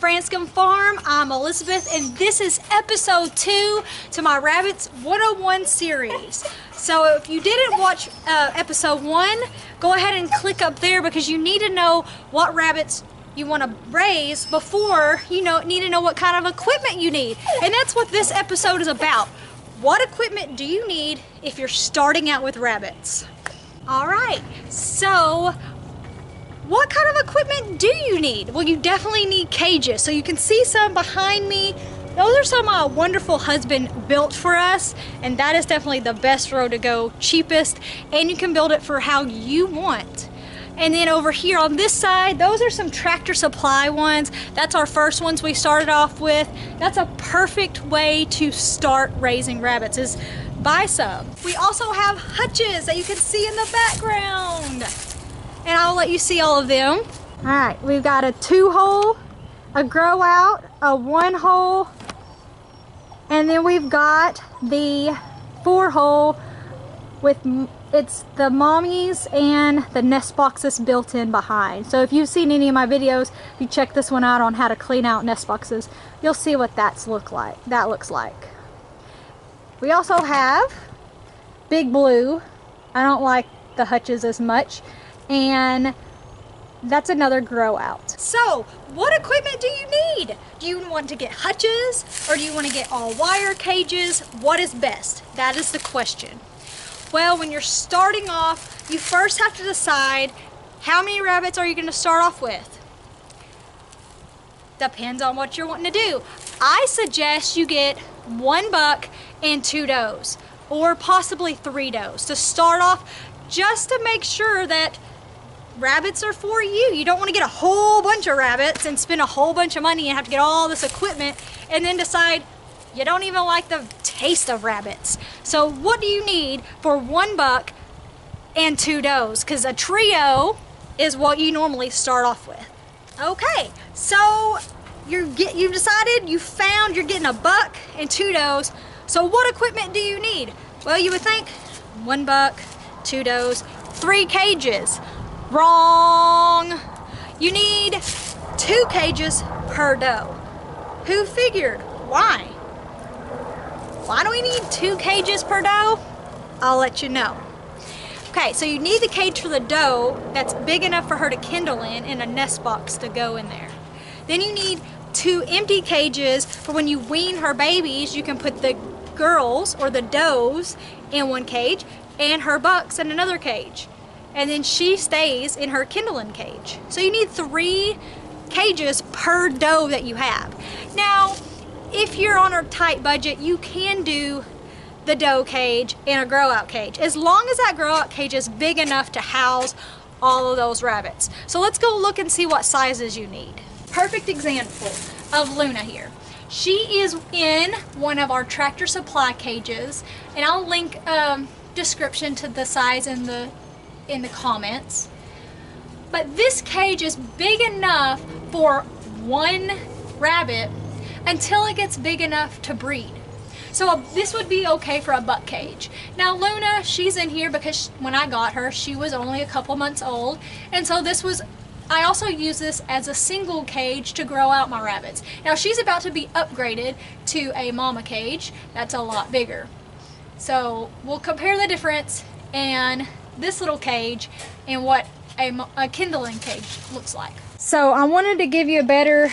Franscombe Farm. I'm Elizabeth, and this is episode 2 to my Rabbits 101 series. So if you didn't watch episode 1, go ahead and click up there because you need to know what rabbits you want to raise before you need to know what kind of equipment you need. And that's what this episode is about. What equipment do you need if you're starting out with rabbits? All right, so what kind of equipment do you need? Well, you definitely need cages. So you can see some behind me. Those are some my wonderful husband built for us, and that is definitely the best road to go, cheapest, and you can build it for how you want. And then over here on this side, those are some Tractor Supply ones. That's our first ones we started off with. That's a perfect way to start raising rabbits, is buy some. We also have hutches that you can see in the background, and I'll let you see all of them. All right, we've got a 2-hole, a grow out, a 1-hole, and then we've got the 4-hole with it's the mommies and the nest boxes built in behind. So if you've seen any of my videos, if you check this one out on how to clean out nest boxes, you'll see what that looks like. We also have Big Blue. I don't like the hutches as much, and that's another grow out. So what equipment do you need? Do you want to get hutches, or do you want to get all wire cages? What is best? That is the question. Well, when you're starting off, you first have to decide how many rabbits are you going to start off with. Depends on what you're wanting to do. I suggest you get 1 buck and 2 does, or possibly 3 does to start off, just to make sure that rabbits are for you. You don't want to get a whole bunch of rabbits and spend a whole bunch of money and have to get all this equipment and then decide you don't even like the taste of rabbits. So what do you need for 1 buck and 2 does? Because a trio is what you normally start off with. Okay, so you've decided, you found you're getting 1 buck and 2 does. So what equipment do you need? Well, you would think 1 buck, 2 does, 3 cages. Wrong. You need 2 cages per doe. Who figured? Why? Why do we need 2 cages per doe? I'll let you know. Okay, so you need the cage for the doe that's big enough for her to kindle in, and a nest box to go in there. Then you need 2 empty cages for when you wean her babies. You can put the girls or the does in 1 cage and her bucks in another cage. And then she stays in her kindling cage. So you need 3 cages per doe that you have. Now, if you're on a tight budget, you can do the doe cage and a grow out cage, as long as that grow out cage is big enough to house all of those rabbits. So let's go look and see what sizes you need. Perfect example of Luna here. She is in one of our Tractor Supply cages, and I'll link description to the size in the comments. But this cage is big enough for 1 rabbit until it gets big enough to breed. So this would be okay for a buck cage. Now Luna, she's in here because when I got her, she was only a couple months old, and so I also use this as a single cage to grow out my rabbits. Now she's about to be upgraded to a mama cage that's a lot bigger. So we'll compare the difference in this little cage and what a kindling cage looks like. So I wanted to give you a better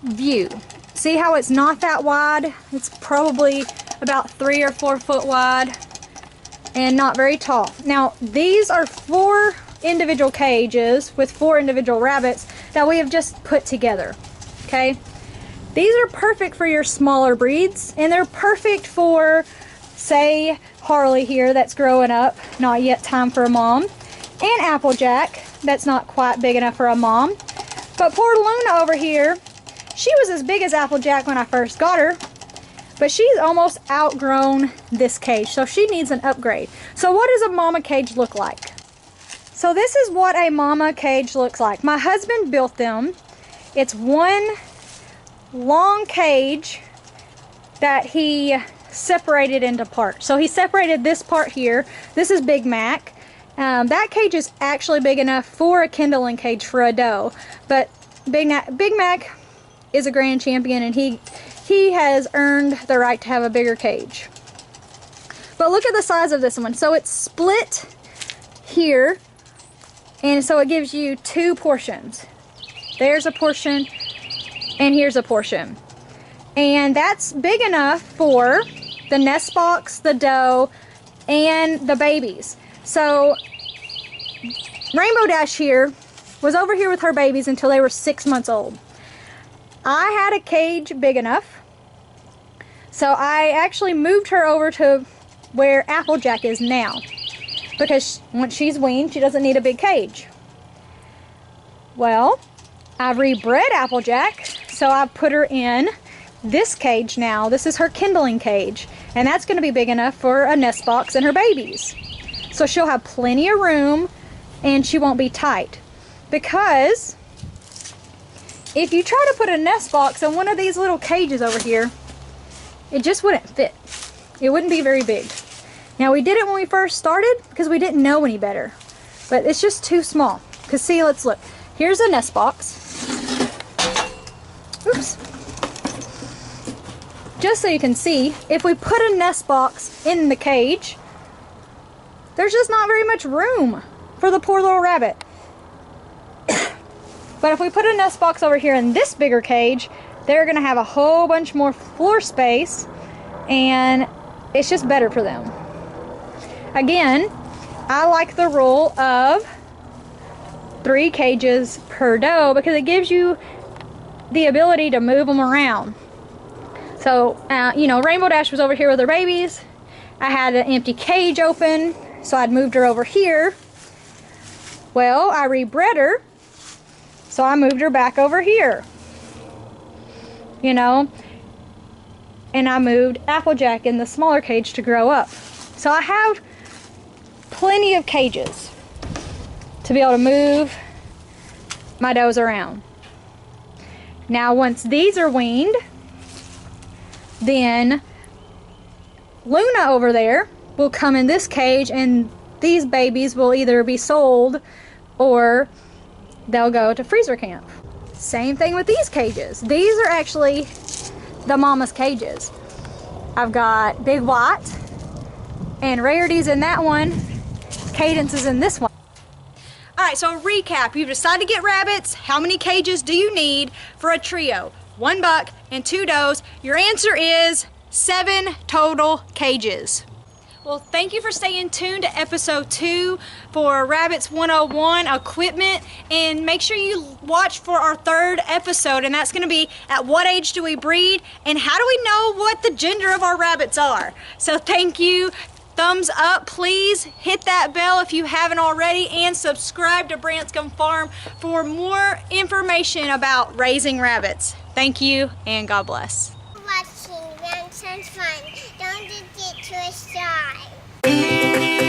view. See how it's not that wide? It's probably about 3 or 4 foot wide and not very tall. Now these are 4 individual cages with 4 individual rabbits that we have just put together. Okay, these are perfect for your smaller breeds, and they're perfect for, say, Harley here that's growing up, not yet time for a mom, and Applejack that's not quite big enough for a mom. But poor Luna over here, she was as big as Applejack when I first got her, but she's almost outgrown this cage, so she needs an upgrade. So what does a mama cage look like? So this is what a mama cage looks like. My husband built them. It's 1 long cage that he separated into parts. So he separated this part here. This is Big Mac. That cage is actually big enough for a kindling cage for a doe, but Big Mac is a grand champion, and he has earned the right to have a bigger cage. But look at the size of this one. So it's split here, and so it gives you 2 portions. There's a portion, and here's a portion. And that's big enough for the nest box, the doe, and the babies. So Rainbow Dash here was over here with her babies until they were 6 months old. I had a cage big enough, so I actually moved her over to where Applejack is now, because once she's weaned, she doesn't need a big cage. Well, I rebred Applejack, so I put her in this cage now. This is her kindling cage, and that's going to be big enough for a nest box and her babies. So she'll have plenty of room, and she won't be tight. Because if you try to put a nest box in one of these little cages over here, it just wouldn't fit. It wouldn't be very big. Now, we did it when we first started because we didn't know any better, but it's just too small. Because see, let's look. Here's a nest box. Oops. Just so you can see, if we put a nest box in the cage, there's just not very much room for the poor little rabbit. But if we put a nest box over here in this bigger cage, they're going to have a whole bunch more floor space, and it's just better for them. Again, I like the rule of 3 cages per doe because it gives you the ability to move them around. So, you know, Rainbow Dash was over here with her babies. I had an empty cage open, so I'd moved her over here. Well, I rebred her, so I moved her back over here. You know, and I moved Applejack in the smaller cage to grow up. So I have plenty of cages to be able to move my does around. Now, once these are weaned, then Luna over there will come in this cage, and these babies will either be sold or they'll go to freezer camp. Same thing with these cages. These are actually the mama's cages. I've got Big White and Rarity's in that one. Cadence is in this one. Alright, so recap. You've decided to get rabbits. How many cages do you need for a trio? 1 buck and 2 does. Your answer is 7 total cages. Well, thank you for staying tuned to episode 2 for Rabbits 101 equipment, and make sure you watch for our 3rd episode, and that's going to be at what age do we breed and how do we know what the gender of our rabbits are. So thank you. Thumbs up, please hit that bell if you haven't already, and subscribe to Branscombe Farm for more information about raising rabbits. Thank you, and God bless. Watching Branscombe Farm. Don't forget to subscribe.